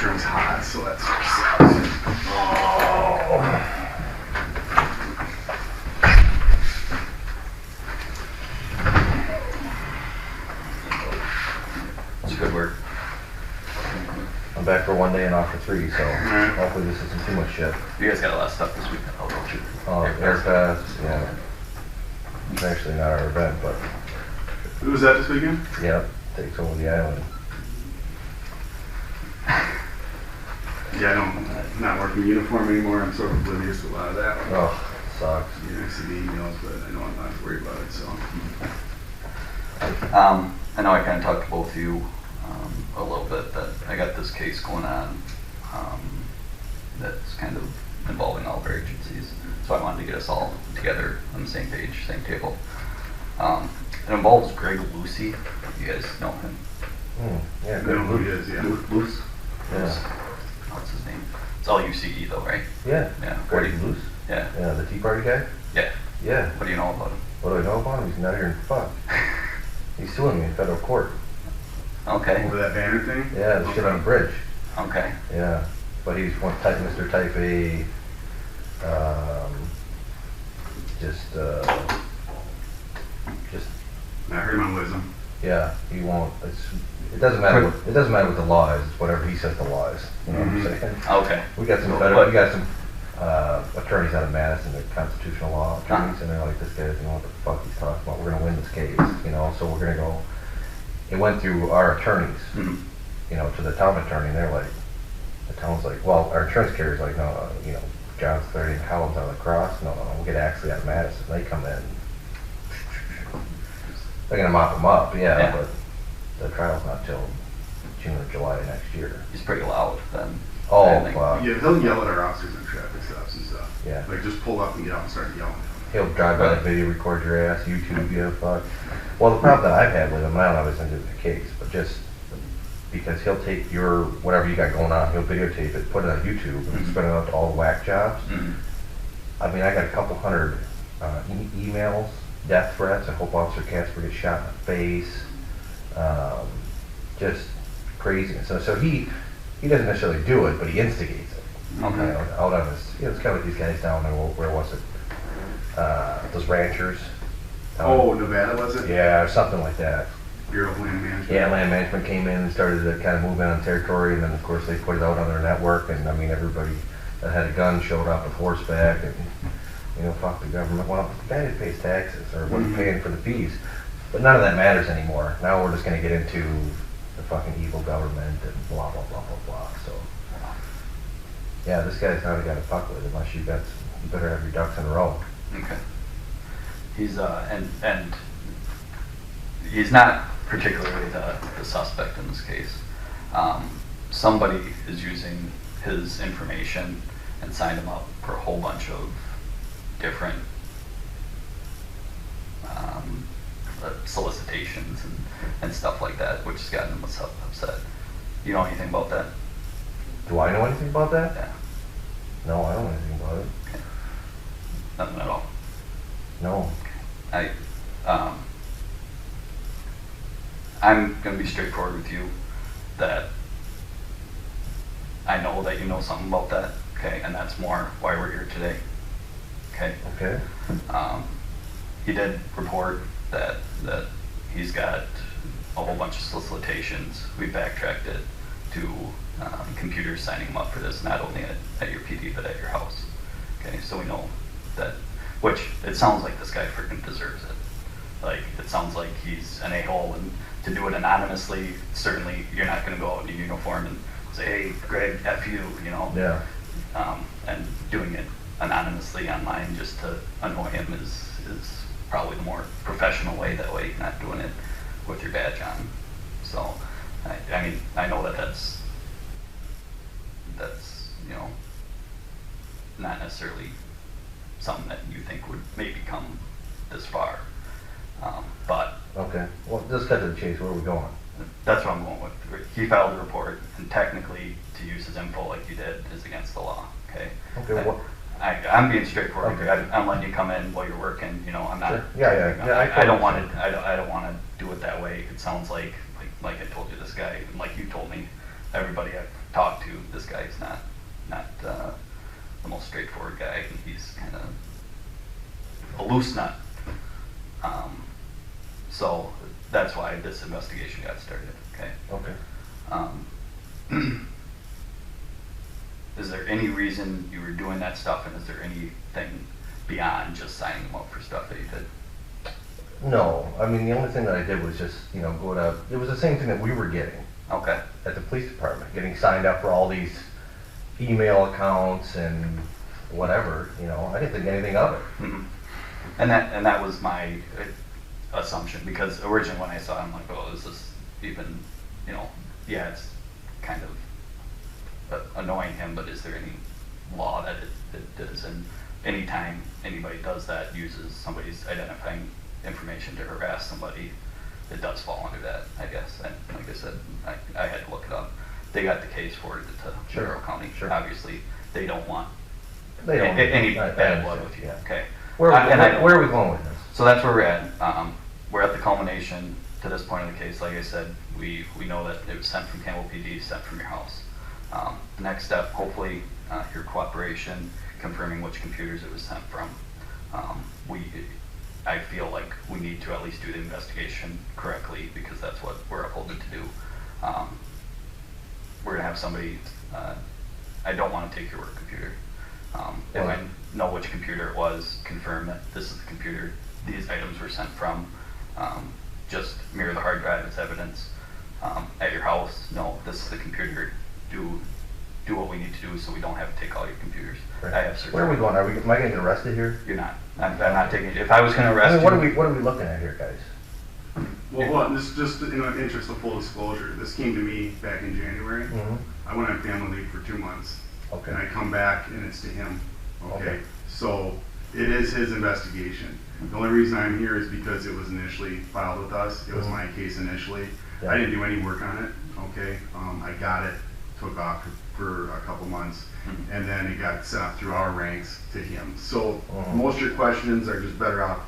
turn's hot, so that sort of sucks. Oh. It's good work. I'm back for 1 day and off for 3, so hopefully this isn't too much shit. You guys got a lot of stuff this week. Oh, don't you? Airpass, yeah. It's actually not our event, but Who was that this weekend? yeah, takes over the island. Yeah, I'm not working in uniform anymore. I'm sort of oblivious to a lot of that. Oh, sucks. I see the emails, but I know I'm not worried about it, so. I know I kind of talked to both of you a little bit that I got this case going on that's kind of involving all of our agencies. So I wanted to get us all together on the same page, same table. It involves Greg Lucy. You guys know him? Yeah, I know who he is, yeah. Luce? Yeah. What's his name? It's all UCE though, right? Yeah. Yeah. Greg Luce? Yeah. Yeah, the Tea Party guy? Yeah. Yeah. What do you know about him? What do I know about him? He's not here in fuck. He's suing me in federal court. Okay. Over that banner thing? Yeah, the shit on the bridge. Okay. Yeah. But he's one type, Mr. Type A, just, I heard him on Wisdom. yeah, he won't, it doesn't matter what the law is, it's whatever he says the law is, you know what I'm saying? Okay. We got some attorneys out of Madison, the constitutional law attorneys, and they're like, this guy doesn't know what the fuck he's talking about, we're gonna win this case, you know, so we're gonna go, it went through our attorneys, you know, to the town attorney, and they're like, the town's like, well, our insurance carrier's like, no, you know, John's 30 and Collins out of the cross, no, we'll get Axley out of Madison, they come in, they're gonna mop them up, yeah, but the trial's not till June or July of next year. He's pretty loud then. Oh, Yeah, he'll yell at our officers in traffic stops and stuff. Yeah. Like, just pull up and get out and start yelling. He'll drive by the video, record your ass, YouTube you, fuck. Well, the problem that I've had with him, and I don't know if it's into the case, but just because he'll take your, whatever you got going on, he'll videotape it, put it on YouTube, and spin it out to all the whack jobs. I mean, I got a couple hundred emails, death threats, I hope Officer Casper gets shot in the face, just crazy. So he doesn't necessarily do it, but he instigates it. Okay. You know, out on his, you know, it's kind of like these guys down there, where was it? Those ranchers. Nevada, was it? Yeah, or something like that. Bureau of Land Management. Yeah, land management came in and started to kind of move in on territory, and then of course they put it out on their network, and I mean everybody that had a gun showed up with horseback, and you know, fuck the government. Well, the guy that pays taxes or wasn't paying for the fees, but none of that matters anymore. Now we're just going to get into the fucking evil government and blah blah blah blah blah. So yeah, this guy's not a guy to fuck with unless you better have your ducks in a row. Okay. He's and he's not particularly the suspect in this case. Somebody is using his information and signed him up for a whole bunch of different solicitations and stuff like that, which has gotten him upset. You know anything about that? Do I know anything about that? Yeah. No, I don't know anything about it. Okay. Nothing at all. No. I'm going to be straightforward with you that I know that you know something about that, okay, and that's more why we're here today, okay? Okay. He did report that he's got a whole bunch of solicitations. We backtracked it to computers signing him up for this, not only at your PD but at your house, okay? So we know that, which it sounds like this guy freaking deserves it. Like, it sounds like he's an a-hole, and to do it anonymously, certainly you're not going to go out in your uniform and say, hey, Greg, F you, you know? Yeah. And doing it anonymously online just to annoy him is probably the more professional way. That way you're not doing it with your badge on. So, I mean, I know that's you know, not necessarily something that you think would maybe come this far. But Okay. Well, just cut to the chase. Where are we going? that's what I'm going with. He filed a report, and technically, to use his info like you did is against the law. Okay. Okay. What? I'm being straightforward. Okay. I'm letting you come in while you're working. You know, I'm not. Sure. Yeah. I don't want to. I don't want to do it that way. It sounds like I told you, this guy, like you told me, everybody talked to, this guy is not the most straightforward guy. He's kind of a loose nut. So that's why this investigation got started. Okay. Okay. Is there any reason you were doing that stuff, and is there anything beyond just signing them up for stuff that you did? No, I mean, the only thing that I did was just, you know, go to, it was the same thing that we were getting Okay. at the police department, getting signed up for all these email accounts and whatever, you know, I didn't think anything of it. Mm-hmm. And that was my assumption, because originally when I saw it, I'm like, oh, is this even, you know, yeah, it's kind of annoying him, but is there any law that it does? And anytime anybody does that, uses somebody's identifying information to harass somebody, it does fall under that, I guess. And like I said, I had to look it up. They got the case forwarded to Monroe County. Sure. Obviously, they don't want Any bad blood with you. Yeah. Okay. Where are we going with this? So that's where we're at. We're at the culmination to this point of the case. Like I said, we know that it was sent from Campbell PD, sent from your house. The next step, hopefully, your cooperation, confirming which computers it was sent from. I feel like we need to at least do the investigation correctly, because that's what we're upholded to do. We're gonna have somebody, I don't wanna take your work computer. If I know which computer it was, confirm that this is the computer these items were sent from. Just mirror the hard drive as evidence. At your house, no, this is the computer. Do what we need to do so we don't have to take all your computers. Right. I have search. Where are we going? Am I getting arrested here? You're not. I'm not taking it. If I was going to arrest I mean, you. what are we looking at here, guys? Well, this just in the interest of full disclosure, this came to me back in January. Mm-hmm. I went on family leave for 2 months. Okay. And I come back and it's to him. Okay. So it is his investigation. The only reason I'm here is because it was initially filed with us. It was my case initially. Yeah. I didn't do any work on it. Okay. I got it, took off for a couple months, and then it got sent up through our ranks to him. So most of your questions are just better off.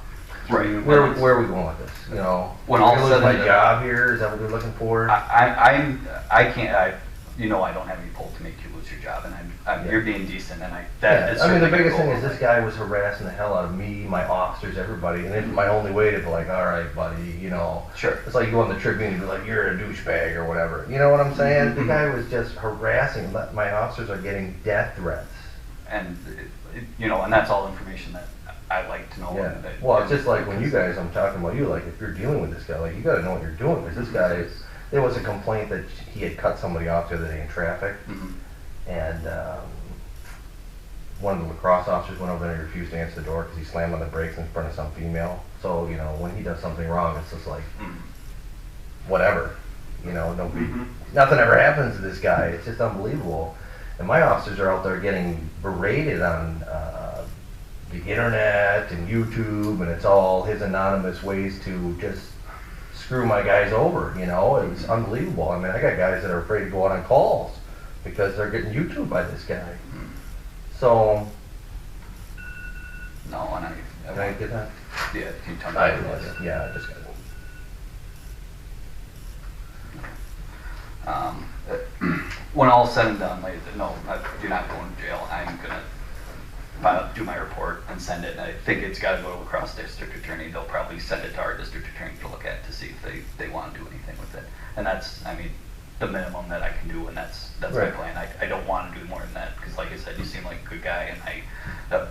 Right. Where are we going with this? You know, When all lose said my and done- job here? Is that what you're looking for? I can't. You know, I don't have any pull to make you lose your job, and you're being decent, and that is. I mean, the certainly biggest gonna thing go is this guy was harassing the hell out of me, my officers, everybody, and it's my only way to be like, all right, buddy, you know. Sure. It's like you go on the Tribune and be like, you're a douchebag or whatever. You know what I'm saying? The guy was just harassing. My officers are getting death threats. And you know, and that's all information that I like to know. Yeah. Well, it's just like when you guys, I'm talking about you, like if you're dealing with this guy, like you got to know what you're doing, because this guy is. There was a complaint that he had cut somebody off the other day in traffic, and one of the lacrosse officers went over there and refused to answer the door because he slammed on the brakes in front of some female. So, you know, when he does something wrong, it's just like, whatever. You know, nothing ever happens to this guy. It's just unbelievable. And my officers are out there getting berated on the internet and YouTube, and it's all his anonymous ways to just screw my guys over, you know. It's unbelievable. I mean, I got guys that are afraid to go out on calls because they're getting YouTube by this guy. So, No, and can I get that? Yeah, can you tell me? I just got it. When all's said and done, no, you're not going to jail. I'm gonna do my report and send it. And I think it's got to go to across district attorney. They'll probably send it to our district attorney to look at to see if they want to do anything with it. And that's, I mean, the minimum that I can do, and that's my Right. plan. I don't want to do more than that, because like I said, you seem like a good guy, and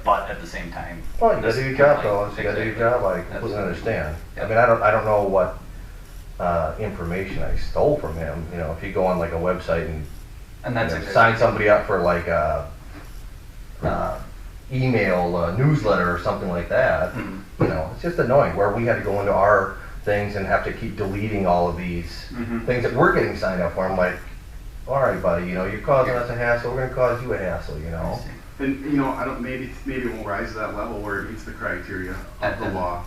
but at the same time. Well, you gotta do your job, fellas. You gotta do your job. I Exactly. completely understand. Yeah. I mean, I don't know what information I stole from him. You know, if you go on like a website and that's sign somebody up for like a email newsletter or something like that, you know, it's just annoying where we had to go into our things and have to keep deleting all of these things that we're getting signed up for. I'm like, all right, buddy, you know, you're causing us a hassle, we're gonna cause you a hassle, you know. And you know, I don't. Maybe it won't rise to that level where it meets the criteria of the law.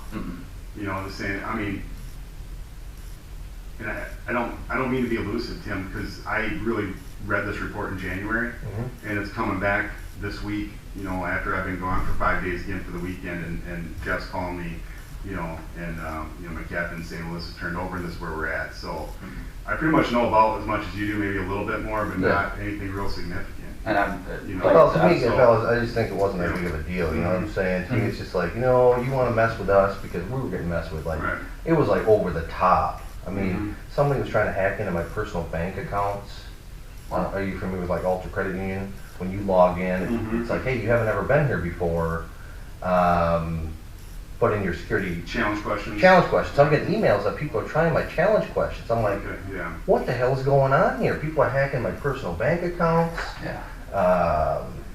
You know, the same. I mean, and I don't mean to be elusive, Tim, because I really read this report in January, and it's coming back this week. You know, after I've been gone for 5 days again for the weekend, and Jeff's calling me you know, and, you know, my captain saying, well, this is turned over and this is where we're at. So I pretty much know about as much as you do, maybe a little bit more, but not anything real significant. And I'm, You know, Well, to me, so- fellas, I just think it wasn't that big of a deal, you know what I'm saying? To me, it's just like, you know, you wanna mess with us because we were getting messed with, like, Right. it was like over the top. I mean, somebody was trying to hack into my personal bank accounts. Are you familiar with like Ultra Credit Union? When you log in, it's like, hey, you haven't ever been here before. Put in your security Challenge questions. questions. I'm getting emails that people are trying my challenge questions. I'm like, Okay, yeah. what the hell is going on here? People are hacking my personal bank accounts. yeah.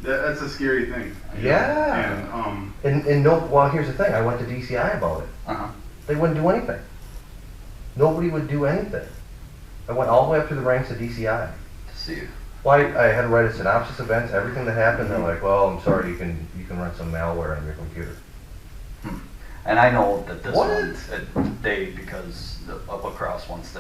That's a scary thing. you know, Yeah. And, And no, well, here's the thing. I went to DCI about it. Uh-huh. They wouldn't do anything. Nobody would do anything. I went all the way up through the ranks of DCI. To see you. Well, I had to write a synopsis of events, everything that happened. They're like, well, I'm sorry, you can run some malware on your computer. And I know that this What? one, because up across, once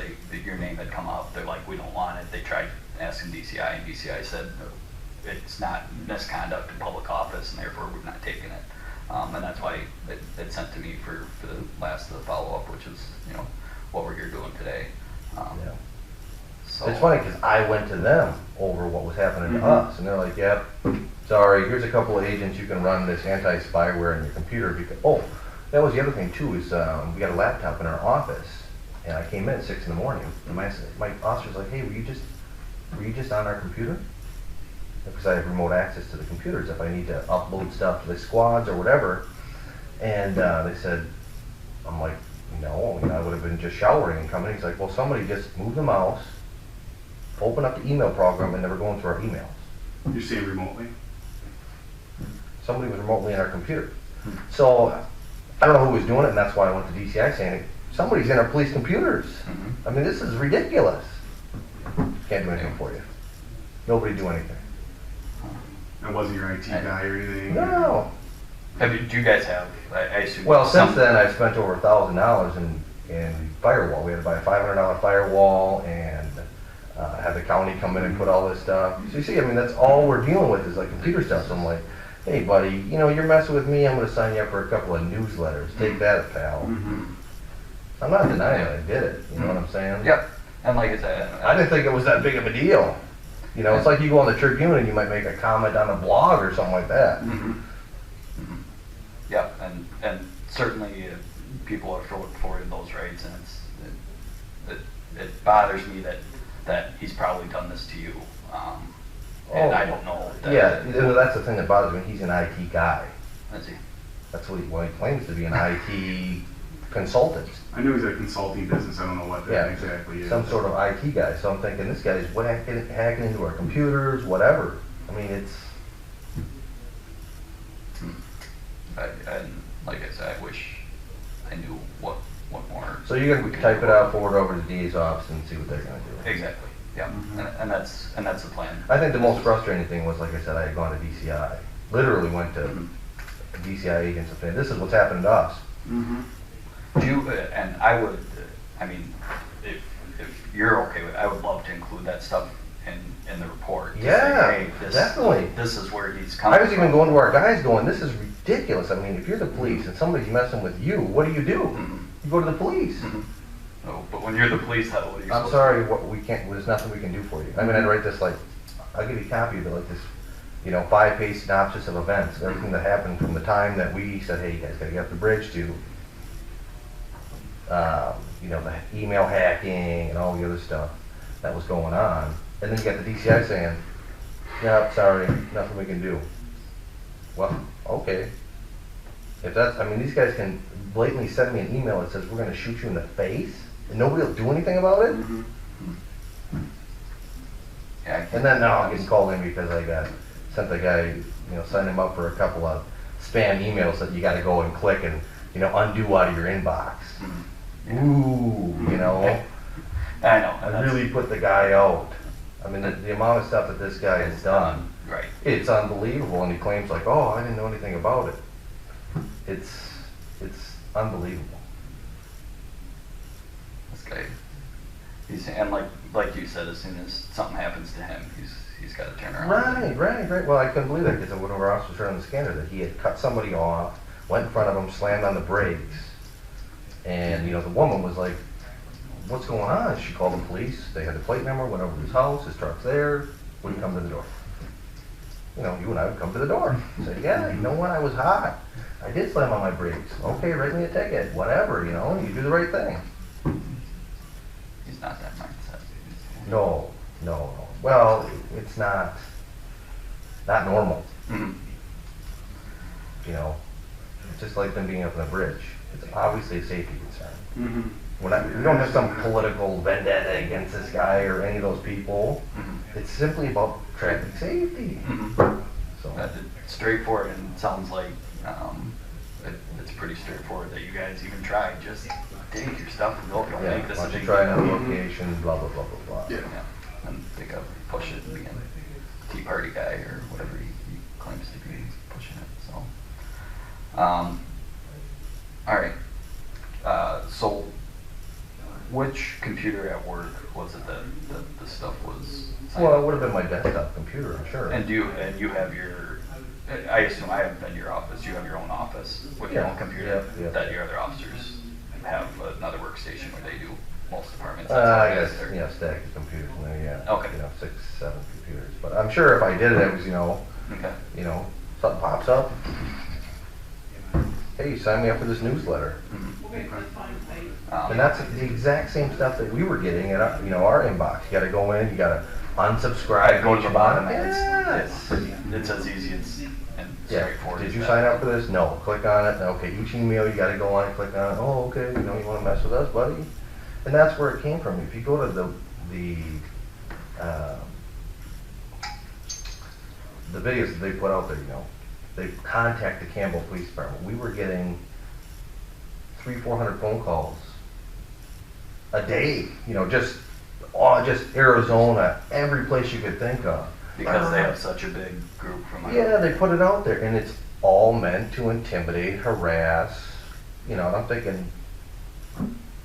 your name had come up, they're like, we don't want it. They tried asking DCI, and DCI said, no, it's not misconduct in public office, and therefore we're not taking it. And that's why it sent to me for the last of the follow-up, which is, you know, what we're here doing today. Yeah. So It's funny because I went to them over what was happening to us, and they're like, yep, sorry, here's a couple of agents you can run this anti-spyware in your computer. Because, oh, that was the other thing too, is we got a laptop in our office, and I came in at 6 in the morning, and my officer's like, hey, were you just on our computer? Because I have remote access to the computers if I need to upload stuff to the squads or whatever. And they said, I'm like, no, I would have been just showering and coming. He's like, well, somebody just moved the mouse, open up the email program, and they were going through our emails. you're saying remotely? Somebody was remotely in our computer. So I don't know who was doing it, and that's why I went to DCI saying, somebody's in our police computers. I mean, this is ridiculous. Can't do anything for you. Nobody do anything. That wasn't your IT guy or anything? No. do you guys have, I assume? Well, since then, I've spent over $1,000 in firewall. We had to buy a $500 firewall and have the county come in and put all this stuff. So you see, I mean, that's all we're dealing with is like computer stuff. So I'm like, hey, buddy, you know, you're messing with me. I'm going to sign you up for a couple of newsletters. Take that, pal. I'm not denying that I did it. You know what I'm saying? Yep. And like I said, I didn't think it was that big of a deal. You know, it's like you go on the Tribune and you might make a comment on a blog or something like that. Yep, and certainly people are forwarding those rights, and it bothers me that he's probably done this to you, and I don't know. Yeah, you know, that's the thing that bothers me. He's an IT guy. Let's see. That's what he claims to be, an IT consultant. I knew he's a consulting business, I don't know what that Yeah, exactly is. some sort of IT guy. So I'm thinking this guy's hacking into our computers, whatever. I mean, it's. And like I said, I wish I knew what more. So you're gonna type it out, forward over to the DA's office, and see what they're gonna do. Exactly. Yeah, and that's the plan. I think the most frustrating thing was, like I said, I had gone to DCI. Literally went to DCI agents and said, "This is what's happening to us." Do you, and I would, I mean, if you're okay with it, I would love to include that stuff in the report. To say, Yeah, hey, definitely. This is where he's coming I was from. even going to our guys going, "This is ridiculous." I mean, if you're the police and somebody's messing with you, what do? You go to the police. No, but when you're the police, what are you I'm sorry, we can't. There's nothing we can do for you. I mean, I'd write this like, I'll give you a copy of it, like this, 5-page synopsis of events, everything that happened from the time that we said, "Hey, you guys gotta get up the bridge," to, the email hacking and all the other stuff that was going on, and then you got the DCI saying, "Yeah, sorry, nothing we can do." Well, okay. If that's, I mean, these guys can blatantly send me an email that says, "We're gonna shoot you in the face," and nobody will do anything about it. Yeah, And then now I'm getting called in because I got sent the guy, signed him up for a couple of spam emails that you got to go and click and undo out of your inbox. Ooh, I know. I really put the guy out. I mean, the amount of stuff that this guy has done, Right. it's unbelievable. And he claims like, "Oh, I didn't know anything about it." It's unbelievable. This guy, and like you said, as soon as something happens to him, he's got to turn around. Right. Well, I couldn't believe that because one of our officers heard on the scanner that he had cut somebody off, went in front of him, slammed on the brakes, And, you know, the woman was like, what's going on? She called the police. They had the plate number, went over to his house, his truck's there, wouldn't come to the door. You know, you and I would come to the door. Say, yeah, you know what, I was hot. I did slam on my brakes. Okay, write me a ticket, whatever, you know, you do the right thing. He's not that mindset. No. Well, it's not normal. Mm-hmm. You know, it's just like them being up on a bridge. It's obviously a safety concern. Mhm. We don't have some political vendetta against this guy or any of those people. Mm-hmm. It's simply about traffic safety. Mm-hmm. So, It's straightforward, and it sounds like it's pretty straightforward that you guys even tried. Just take your stuff and go. Don't yeah, make this why a don't you big try deal. another location, blah, blah, blah, blah, blah. Yeah. Yeah, and think of push it and being a Tea Party guy or whatever he claims to be pushing it. So, all right. So, which computer at work was it that the stuff was? signed Well, up it would have for? been my desktop computer, I'm sure. And you have your, I assume I haven't been to your office, you have your own office with your Yeah, own computer yeah. that your other officers have another workstation where they do most departments. I That's guess, how it is, or- you know, stack of computers in there, yeah. Okay. You know, 6, 7 computers. But I'm sure if I did it, it was, Okay. Something pops up. Hey, sign me up for this newsletter. Mhm. And that's the exact same stuff that we were getting at our, our inbox. You gotta go in, you gotta unsubscribe. Go to the bottom and Yes. it's as easy and Yeah. straightforward. Did as you that. sign up for this? No. Click on it. Okay, each email you gotta go on and click on it. Oh, okay, you wanna mess with us, buddy? And that's where it came from. If you go to the videos that they put out there, they contact the Campbell Police Department. We were getting 300-400 phone calls a day, just Arizona, every place you could think of. Because they have such a big group from Yeah, they put it out there, and it's all meant to intimidate, harass, and I'm thinking,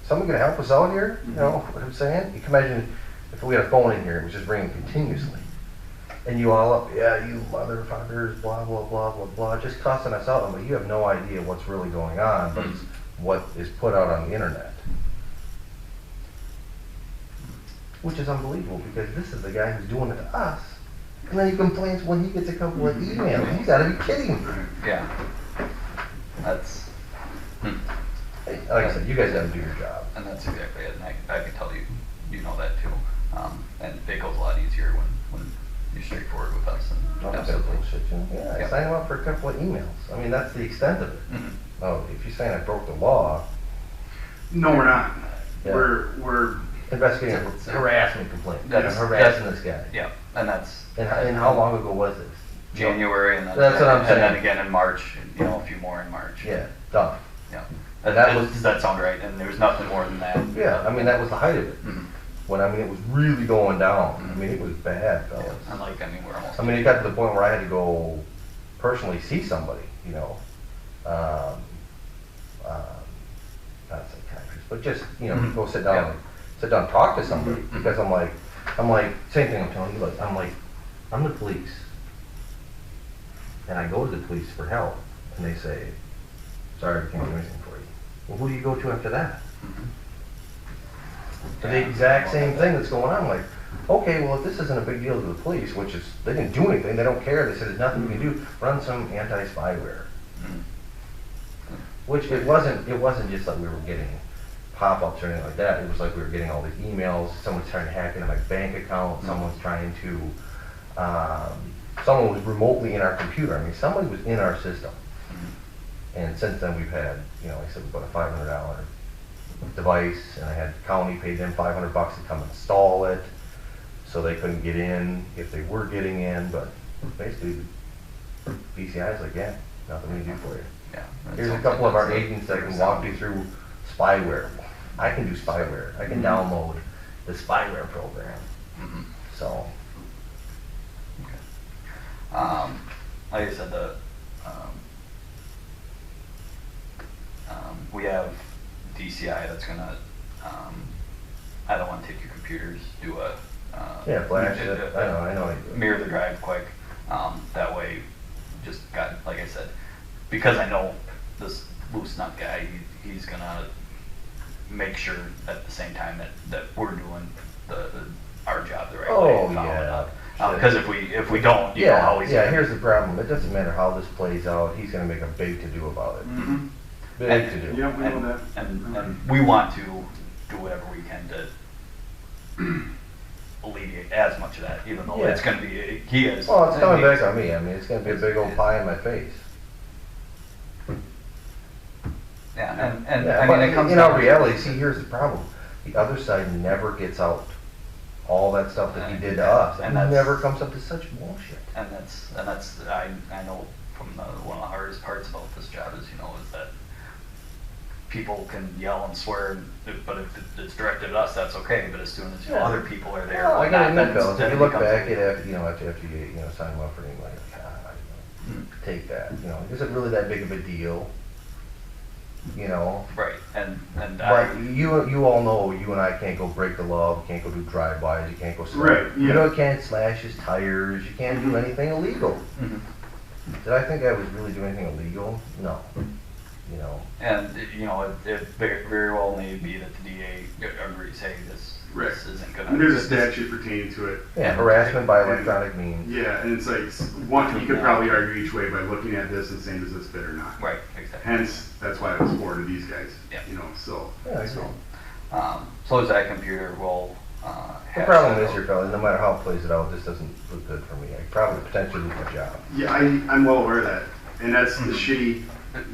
someone gonna help us out here? You know what I'm saying? You can imagine if we had a phone in here, it was just ringing continuously. And you all up, yeah, you motherfuckers, blah, blah, blah, blah, blah, just cussing us out. But you have no idea what's really going on, but it's what is put out on the internet. Which is unbelievable, because this is the guy who's doing it to us. And then he complains when he gets a couple of emails. You gotta be kidding me. Yeah. That's, Hey, like I said, you guys gotta do your job. and that's exactly it. And I can tell you know that too. And it goes a lot easier when you're straightforward with us. Not that Absolutely. bullshit, Yeah, I Yeah. sign him up for a couple of emails. I mean, that's the extent of it. Mhm. Oh, if you're saying I broke the law, No, we're not. Yeah. We're investigating a harassment complaint. That's- harassing this guy. Yeah, and that's. And how long ago was this? January, and then, That's what I'm and then saying. again in March, a few more in March. Yeah, done. Yeah. And that was- Does that sound right? And there's nothing more than that. Yeah, I mean, that was the height of it. Mhm. When, it was really going down. I mean, it was bad, fellas. And we're almost. I mean, it got to the point where I had to go personally see somebody, not a psychiatrist, but just, go sit down, talk to somebody, because I'm like, same thing I'm telling you, I'm the police. And I go to the police for help, and they say, sorry, we can't do anything for you. Well, who do you go to after that? Mhm. For the exact same thing that's going on. I'm like, okay, well, if this isn't a big deal to the police, which is, they didn't do anything, they don't care, they said there's nothing we can do, run some anti-spyware. Mhm. Which it wasn't just like we were getting pop-ups or anything like that, it was like we were getting all these emails, someone's trying to hack into my bank account, someone's trying to, someone was remotely in our computer, I mean, somebody was in our system. Mhm. And since then, we've had, like I said, we bought a $500 device, and I had county paid them $500 to come install it, so they couldn't get in if they were getting in. But basically, BCI is like, yeah, nothing we can do for you. Yeah. Here's a couple of our agents that can walk you through spyware. I can do spyware. I can download the spyware program. Mhm. So, Okay. Like I said, we have DCI that's gonna, I don't wanna take your computers, do a. yeah, flash it. I know. Mirror the drive quick. That way, like I said, because I know this loose nut guy, he's gonna make sure at the same time that we're doing our job the right way. Oh, and following yeah. up. Because if we don't, you know how he's yeah. gonna- Here's the problem. It doesn't matter how this plays out. He's going to make a big to do about it. Mm-hmm. Big to do. Yeah, we know that. And we want to do whatever we can to alleviate as much of that, even though Yeah. it's going to be, he is. Well, it's coming back on me. I mean, it's going to be a big old pie in my face. Yeah, and Yeah, I but mean, it comes in down our to- reality, see, here's the problem. The other side never gets out all that stuff that he did to us. And And that's- never comes up to such bullshit. And that's I know from one of the hardest parts about this job is is that people can yell and swear, but if it's directed at us, that's okay. But as soon as Yeah. other people are there, Well, I gotta whatnot, admit, fellas, then if you it look becomes back illegal. at after you sign them up for anything, like, God, take that. Is it really that big of a deal? Right, and But you all know you and I can't go break the law. We can't go do drive-bys. You can't go. Right, yeah. You can't slash his tires. You can't do anything illegal. Mhm. Did I think I was really doing anything illegal? No. And it very well may be that the DA agrees, hey, this Right. isn't gonna. And there's a this- statute pertaining to it. Yeah, harassment by electronic means. Yeah, and it's like, one, you could probably argue each way by looking at this and saying, does this fit or not? Right, exactly. Hence, that's why it was forwarded to these guys. Yeah. So. Yeah, I agree. So is that computer will. The problem is, your fella, no matter how it plays it out, this doesn't look good for me. I probably potentially lose my job. Yeah, I'm well aware of that, and that's the shitty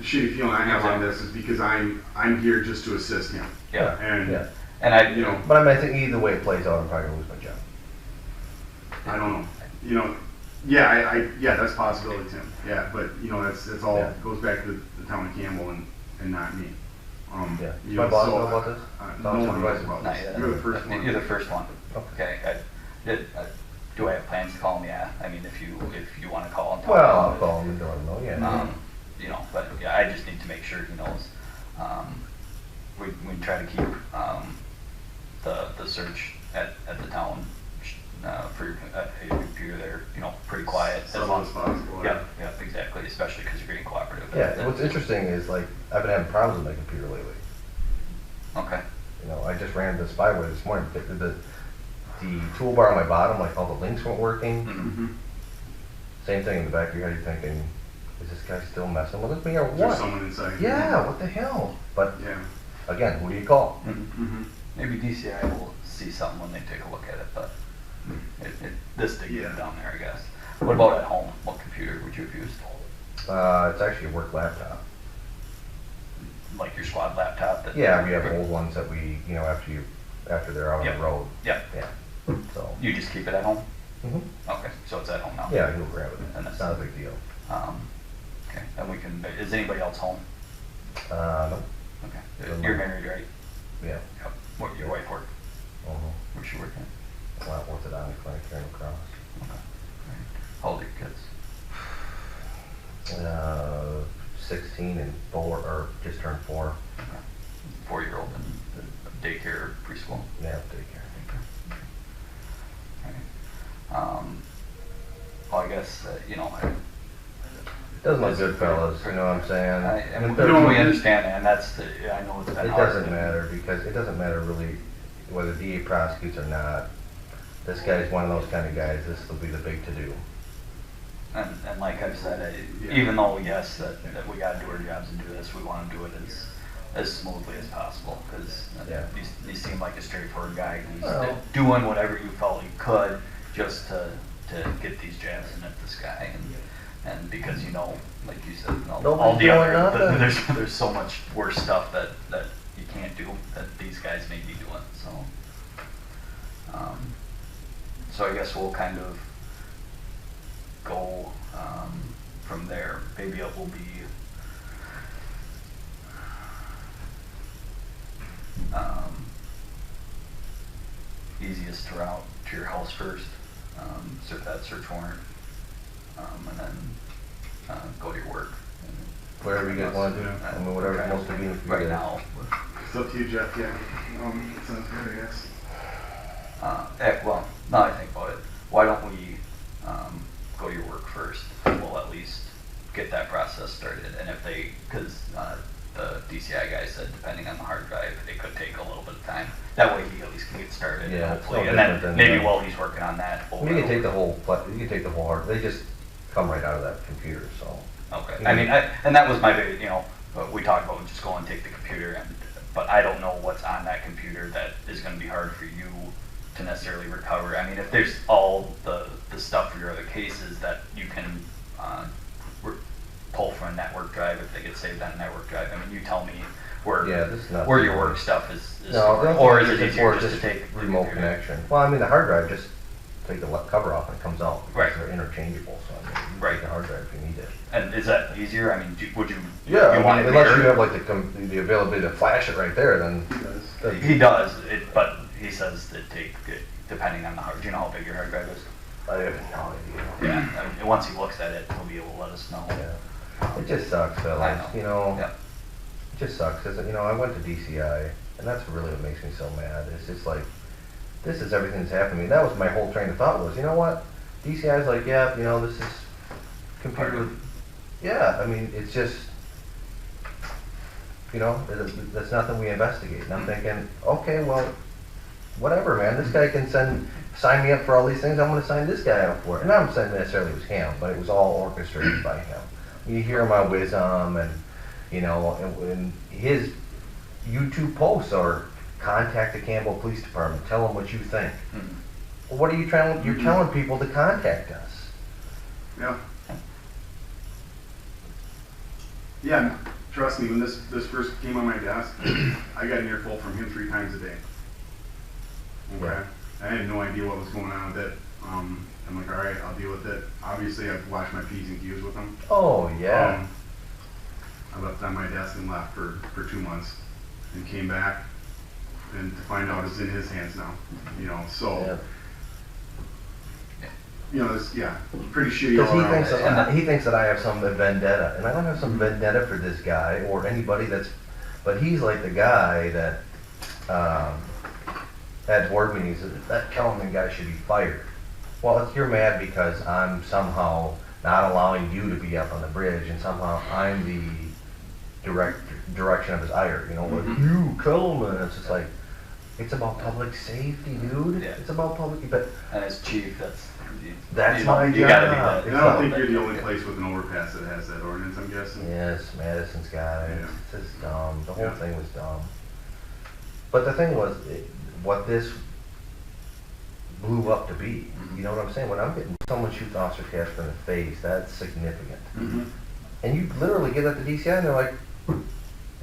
feeling I have on this is because I'm here just to assist him. Yeah. And Yeah. And I, But I think either way it plays out, I'm probably gonna lose my job. I don't know. Yeah, yeah, that's a possibility, Tim. Yeah, but that's all Yeah. goes back to the town of Campbell and not me. Yeah. You My know, boss so, know about this? No one knows about not this. yet. You're the first one. You're the first one. Okay. Okay. Do I have plans to call him? Yeah. I mean, if you want to call and talk Well, about I'll it. call him and let him know, yeah. But yeah, I just need to make sure he knows. We try to keep the search at the town for your computer there, pretty quiet. Subtle as possible. Yeah, exactly. Especially because you're being cooperative. Yeah, what's interesting is, like, I've been having problems with my computer lately. Okay. I just ran the spyware this morning. The toolbar on my bottom, like, all the links weren't working. Mm-hmm. Same thing in the back of your head, you're thinking, is this guy still messing with me or Is there what? someone inside? Yeah, what the hell? But, Yeah. again, who do you call? Mm-hmm. Maybe DCI will see something when they take a look at it, but this did get down there, I guess. What about at home? What computer would you have used? It's actually a work laptop. Like your squad laptop? Yeah, we have old ones that we, after they're out on Yeah. the road. Yeah. Yeah. So. You just keep it at home? Mhm. Okay, so it's at home now? Yeah, you'll grab it. And It's that's- not a big deal. Okay, and is anybody else home? No. Okay. Doesn't You're matter. married, right? Yeah. Yep. What, your wife work? Uh-huh. Where's she working? Well, orthodontic clinic here in Cross. Okay. Right. How old are your kids? 16 and 4, or just turned 4. Okay. 4-year-old in daycare, preschool? Yeah, daycare. Well, I guess, Doesn't look good, fellas, you know what I'm saying? and they're- we understand that, and I know it's been It hard. doesn't matter, because it doesn't matter really whether DA prosecutes or not. This guy's one of those kind of guys, this will be the big to-do. And like I've said, Yeah. even though, yes, that we gotta do our jobs and do this, we wanna do it as smoothly as possible, because Yeah. you seem like a straightforward guy who's Well- doing whatever you felt you could just to get these jabs in at this guy, and because like you said, all Nobody's the doing other, nothing. there's so much worse stuff that you can't do that these guys may be doing, so. So I guess we'll kind of go from there. Maybe it will be easiest to route to your house first, serve that search warrant, and then go to your work. Whatever you guys want to do, I mean, whatever's most convenient for you Right guys. now, It's up to you, Jeff. Yeah. Sounds good, I guess. well, now that I think about it, why don't we go to your work first? And we'll at least get that process started. And if they, because the DCI guy said, depending on the hard drive, it could take a little bit of time. That way he at least can get started, Yeah, it's hopefully, no and then different maybe than, while he's working on that. you can take the whole, you can take the whole hard, they just come right out of that computer, so. Okay, Yeah. I mean, and that was my big, we talked about just go and take the computer, but I don't know what's on that computer that is gonna be hard for you to necessarily recover. I mean, if there's all the stuff for your other cases that you can pull from a network drive, if they get saved on a network drive, I mean, you tell me where your work stuff is No, stored, they'll or is use it it easier for just to take the remote computer? connection. Well, I mean, the hard drive, just take the cover off and it comes out. Because Right. they're interchangeable, so I mean, you can Right. take the hard drive if you need it. And is that easier? I mean, would you? Yeah, you I want mean, it unless you mirrored? have like the availability to flash it right there, then. He does, but he says that depending on the hard, do you know how big your hard drive is? I have no idea. Yeah, I mean, once he looks at it, he'll be able to let us know. Yeah. It just sucks, fellas, know. you know. Yeah. It just sucks, 'cause, I went to DCI, and that's really what makes me so mad. It's just like, this is everything that's happening. That was my whole train of thought was, you know what? DCI's like, yeah, this is computer. Yeah, I mean, it's just, that's nothing we investigate. And I'm thinking, okay, well, whatever, man. This guy can sign me up for all these things. I'm going to sign this guy up for it. And I'm not saying necessarily it was him, but it was all orchestrated by him. You hear him on Wisdom, and and his YouTube posts are contact the Campbell Police Department. Tell them what you think. Mhm. Well, what are you trying? You're telling people to contact us. Yeah. Yeah, trust me, when this first came on my desk, I got an earful from him 3 times a day. Okay? Yeah. I had no idea what was going on with it. I'm like, all right, I'll deal with it. Obviously, I've watched my P's and Q's with him. Oh yeah. I left it on my desk and left for 2 months, and came back, and to find out it's in his hands now. So. Yeah. It's pretty shitty all Because around. he thinks that I have some vendetta, and I don't have some vendetta for this guy or anybody but he's like the guy that at board meetings, that Keleman guy should be fired. Well, you're mad because I'm somehow not allowing you to be up on the bridge, and somehow I'm the direction of his ire. Like, you, Keleman. It's just like, it's about public safety, dude. Yeah. It's about public, but And as chief, that's my you gotta be job. that. And I don't think you're the only place with an overpass that has that ordinance, I'm guessing. Yes, Madison's got it. Yeah. It's just dumb. The whole Yeah. thing was dumb. But the thing was, what this blew up to be. You know what I'm saying? When I'm getting someone shoots Officer Casper in the face, that's significant. Mm-hmm. And you literally get at the DCI and they're like,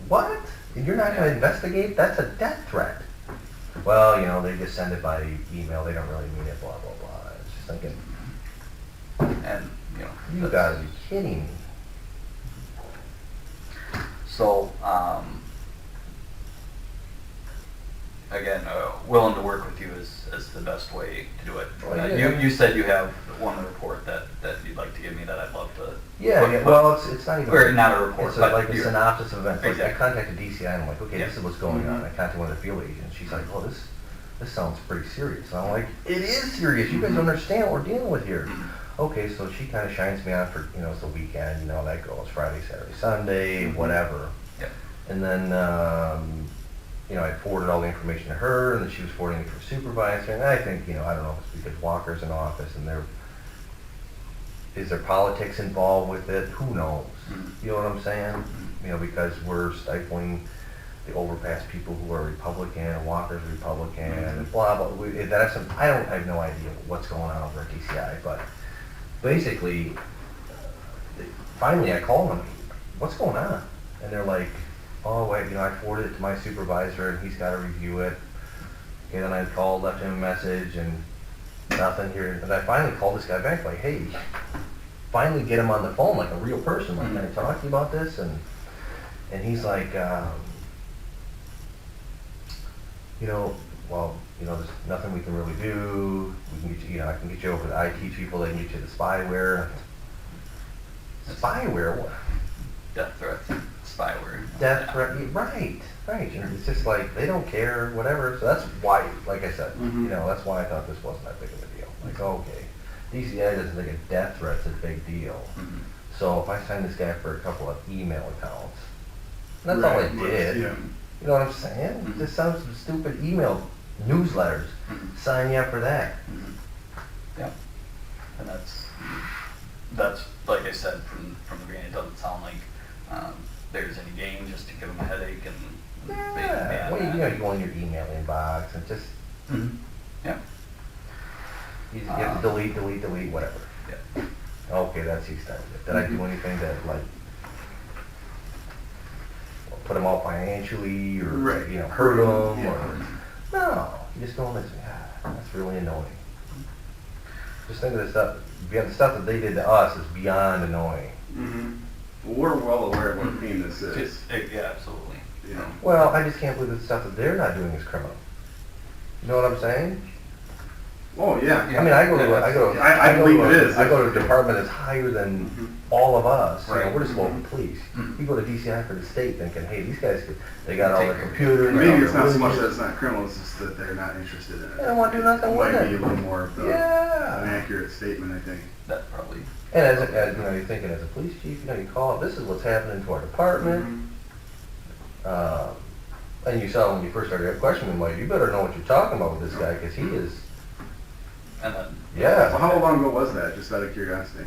what? And you're not going to investigate? That's a death threat. Well, they just send it by email. They don't really mean it, blah, blah, blah. It's just thinking, And, you gotta be kidding me. So, again, willing to work with you is the best way to do it. Well, yeah. You said you have one report that you'd like to give me that I'd love to. Yeah, well, it's not even. Or not a report, It's but like a you're- synopsis of events. Like, I Exactly. contacted DCI and I'm like, okay, Yeah. this is what's going on. I contacted one of the field agents. She's like, oh, this sounds pretty serious. And I'm like, it is serious. You guys don't understand what we're dealing with here. Okay, so she kind of shines me on for, it's the weekend, that goes Friday, Saturday, Sunday, whatever. Yeah. And then, I forwarded all the information to her, and then she was forwarding it to her supervisor. And I think, I don't know if it's because Walker's in office and is there politics involved with it? Who knows? Mhm. You know what I'm saying? Because we're stifling the overpass people who are Republican, and Walker's Republican, and blah, blah. I have no idea what's going on over at DCI, but basically, finally I called them, what's going on? And they're like, oh wait, I forwarded it to my supervisor and he's got to review it. Okay, then I called, left him a message, and nothing here. And I finally called this guy back, like, hey, finally get him on the phone like a real person. Like, can I talk to you about this? And he's like, there's nothing we can really do. We can get you, I can get you over the IT people. They can get you the spyware. Spyware? What? Death threats, spyware. Death Yeah. threat? Right. And it's just like, they don't care, whatever. So that's why, like I said, that's why I thought this wasn't that big of a deal. Like, okay, DCI doesn't think a death threat's a big deal. Mhm. So if I sign this guy for a couple of email accounts, That's all it Right, did. yeah. You know what I'm saying? Mhm. Just some stupid email newsletters. Mhm. Sign you up for that. Yep. And that's like I said from the beginning. It doesn't sound like there's any gain just to give them a headache and Yeah. Well, you know, you go in your email inbox and just Mhm. Yeah. you have to delete, whatever. Yeah. Okay, that's the extent of it. Did I do anything that like put them off financially or Right. you know hurt them Yeah. or no? You just go and listen. God, that's really annoying. Just think of the stuff. The stuff that they did to us is beyond annoying. Mm-hmm. Well, we're well aware of what pain this is. Yeah, absolutely. You know. Well, I just can't believe the stuff that they're not doing is criminal. You know what I'm saying? Oh yeah. I mean, I go to I believe it is. I go to a department that's higher than Mhm. all of us. You know, Right. we're just local police. Mhm. You go to DCI for the state thinking, hey, these guys, they got all their Take- computers. Maybe all it's their not so much widgets. that it's not criminal, it's just that they're not interested in it. They don't want to do nothing It with might be a it. little more of an Yeah. accurate statement, I think. That probably. And as you know, you're thinking as a police chief, you know, you call up, this is what's happening to our department. And you saw when you first started questioning him, like, you better know what you're talking about with this guy, because he is, And then. yeah. So how long ago was that, just out of curiosity?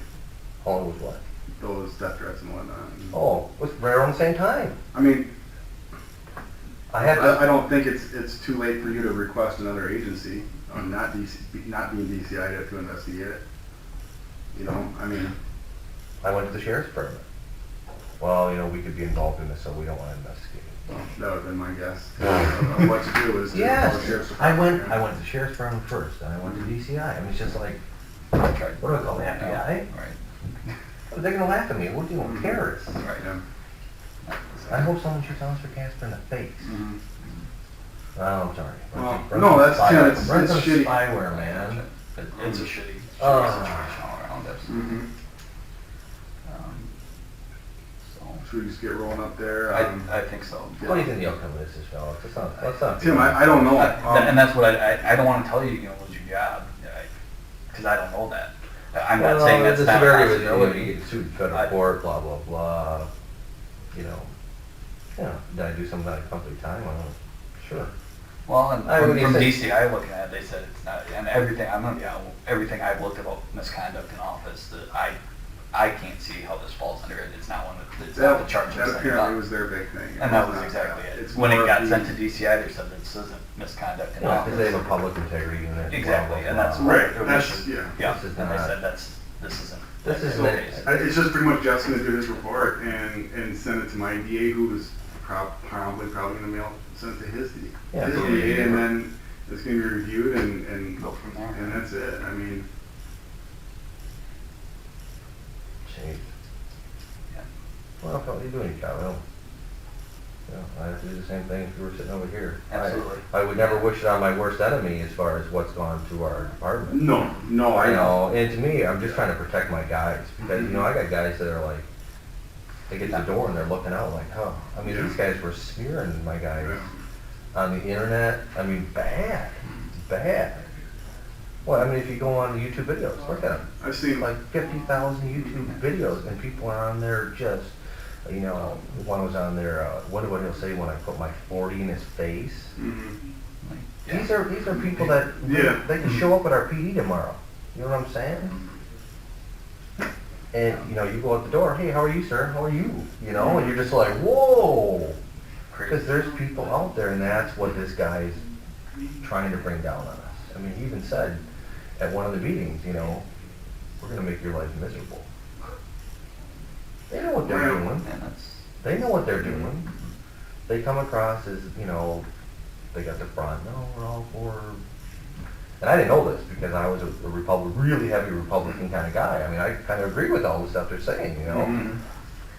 How long was what? Those death threats and whatnot? Oh, it was right around the same time. I mean, I I don't think it's too late for you to request another agency, not being DCI to investigate it. You know, I mean, I went to the sheriff's department. Well, you know, we could be involved in this, so we don't want to investigate. that would have been my guess. Of what to do is to call the sheriff's I department. went to the sheriff's department first, then I went to DCI. I mean, it's just like, I tried. what do I call the FBI? Right. They're gonna laugh at me. What do you want, terrorists? Right. Yeah. I hope someone shoots Officer Casper in the face. Mhm. Oh, I'm sorry. Well, Run no, some that's spyware. kind of- Run it's some shitty. spyware, man. It's a shitty Oh. situation all around us. Mhm. So Should we just get rolling up there? I think so. What do you think the outcome of this is, fellas? Let's not. Tim, I don't know. And that's what I don't want to tell you you're gonna lose your job, because I don't know that. I'm not saying that's the not a severity of it, you know, possibility. you get sued in federal court, blah, blah, blah. You know, did I do something out of company time? Well, sure. Well, and I mean, from they DCI looking at it, they said it's not, and everything, I'm gonna be honest, everything I've looked about misconduct in office, that I can't see how this falls under it. It's not one of it's not the charge That that's apparently was their big thing. and that was exactly it. It's When it more got of sent the- to DCI, they said this isn't misconduct in You know, because they have a office. public integrity unit. blah, Exactly, blah, and that's blah. Right, what that's- yeah. yeah. Yeah, This is and they not- said this isn't. This that's isn't the it. case. It's just pretty much Jeff's gonna do his report and send it to my DA, who is probably gonna send it to his Yeah. DA, and then it's gonna be reviewed and Go from there. and that's it. I mean, Jeez. Yeah. Well, fella, you're doing your job. I have to do the same thing if you were sitting over here. Absolutely. I would never wish it on my worst enemy as far as what's gone through our department. no, I You know. know, and to me, I'm just trying to protect my guys because, you know, I got guys that are like, they get to the door and they're looking out like, oh, I mean, Yeah. these guys were smearing my guys Yeah. on the internet. I mean, bad. Well, I mean, if you go on the YouTube videos, look at them. I've seen Like 50,000 YouTube videos and people are on there just, you know, one was on there, what he'll say when I put my 40 in his face. Mhm. Yeah. These are people that, Yeah. they can show up at our PD tomorrow. You know what I'm saying? And, you know, you go out the door, hey, how are you, sir? How are you? You know, and you're just like, whoa! Because there's people out there, and that's what this guy is trying to bring down on us. I mean, he even said at one of the meetings, you know, we're going to make your life miserable. They know what they're doing. And that's They know what they're doing. They come across as, you know, they got the front, no, we're all for... And I didn't know this because I was a really heavy Republican kind of guy. I mean, I kind of agree with all the stuff they're saying, you know. Mhm.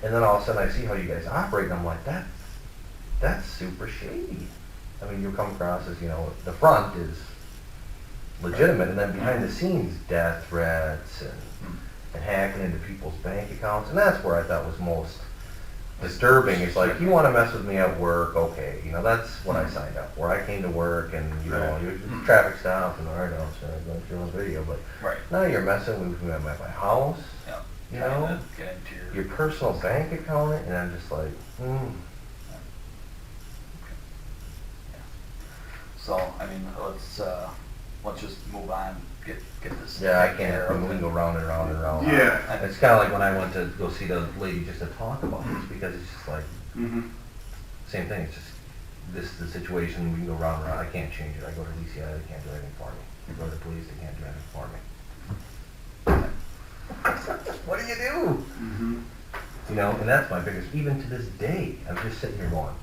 And then all of a sudden I see how you guys operate, and I'm like, that's super shady. I mean, you come across as, you know, the front is legitimate, and then behind the scenes, death threats and hacking into people's bank accounts, and that's where I thought was most disturbing. It's like, you want to mess with me at work, okay, you know, that's what I signed up for. I came to work, and, you know, you traffic stop, and all right, officer, I'm going through a video, but right. now you're messing with me at my house, Yeah. you Trying know, to get into your personal bank account, and I'm just like, So, I mean, let's just move on, get this. Yeah, I taken care can't, I of. mean, we can go round and round and round. Yeah. It's kinda like when I went to go see the lady just to talk about this, because it's just like, Mm-hmm. same thing, it's just, this is the situation, we can go round and round, I can't change it, I go to DCI, they can't do anything for me. I go to the police, they can't do anything for me. What do you do? Mm-hmm. You know, and that's my biggest, even to this day, I'm just sitting here going,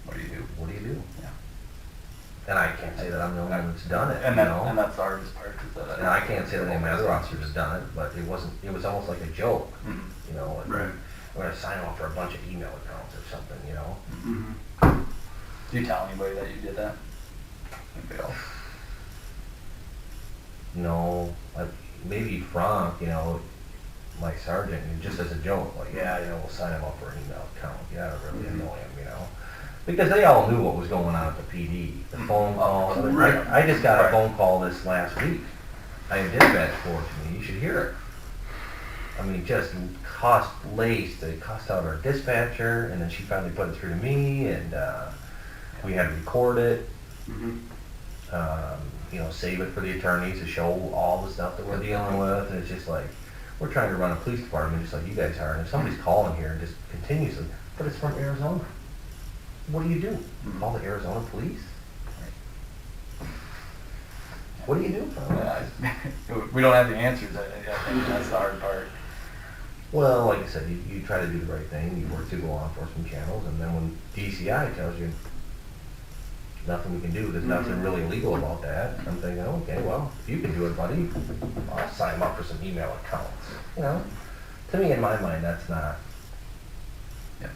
What do you do? what do you do? Yeah. And I can't say that I'm the only one that's done it, And you that, know? and that's the hardest part, is that. And I can't say that any of my other officers have done it, but it was almost like a joke, Mhm. you know? Like, Right. I'm gonna sign off for a bunch of email accounts or something, you know? Mm-hmm. Do you tell anybody that you did that? Anybody else? No, like, maybe Frank, you know, my sergeant, and just as a joke, like, yeah, you know, we'll sign him up for an email account, yeah, to really annoy him, you know? Because they all knew what was going on at the PD, the phone calls. Right. I just got a Right. phone call this last week. I had dispatch forward to me, you should hear it. I mean, just laced, they cussed out our dispatcher, and then she finally put it through to me, and, we had to record it, Mm-hmm. you know, save it for the attorneys to show all the stuff that we're dealing with, and it's just like, we're trying to run a police department just like you guys are, and if somebody's calling here and just continuously, but it's from Arizona. What do you do? Call the Arizona police? What do you do? Yeah, we don't have the answers, I think that's the hard part. Well, like I said, you try to do the right thing, you work through the law enforcement channels, and then when DCI tells you nothing we can do, there's nothing really illegal about that, I'm thinking, okay, well, if you can do it, buddy, I'll sign up for some email accounts, you know? To me, in my mind, that's not, Yeah.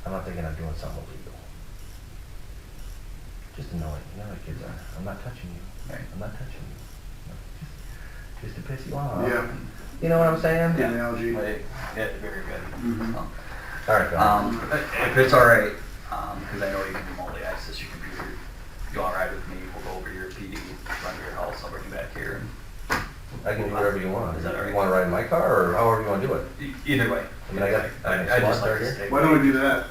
I'm not thinking I'm doing something illegal. Just annoying, you know how kids are, I'm not touching you, Right. I'm not touching you. Just to piss you off. Yeah. You know what I'm saying? Good analogy. Right. Yeah, very good. Mhm. So, All right, Bill. if it's all right, because I know you can remotely access your computer, you all right with me? We'll go over your PD, run to your house, I'll bring you back here. I can do whatever you want. Is that all right? You want to ride in my car, or however you want to do it? Either way. I mean, I got- I just like right to here. stay. Why don't we do that?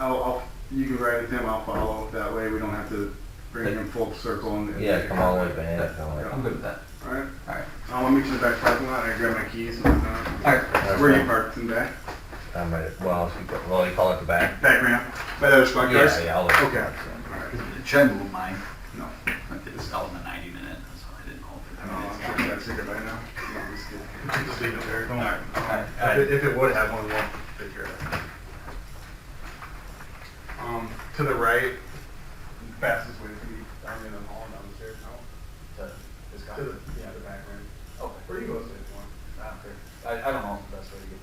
You can ride with him, I'll follow. That way we don't have to bring him full circle. And Yeah, come all the way back. I'm good with that. All right. All right. I'll meet you in the back parking lot. I grab my keys and whatnot. All right. Where are you parked in the back? I'm right. Well, you call it the back. Back ramp. By the other squad cars? Yeah, I'll let you. Okay. All right. Should I move mine? No. It's out in the 90 minute, so I didn't know if No, I'm sure that's secret by now. No, just kidding. Just leave it there. Don't worry. Okay. If it would have one, we'll take care of it. To the right, fastest way to be down in the hall and down the stairs now. To the back ramp. Okay. Where you go, if you want. I don't know if the best way to get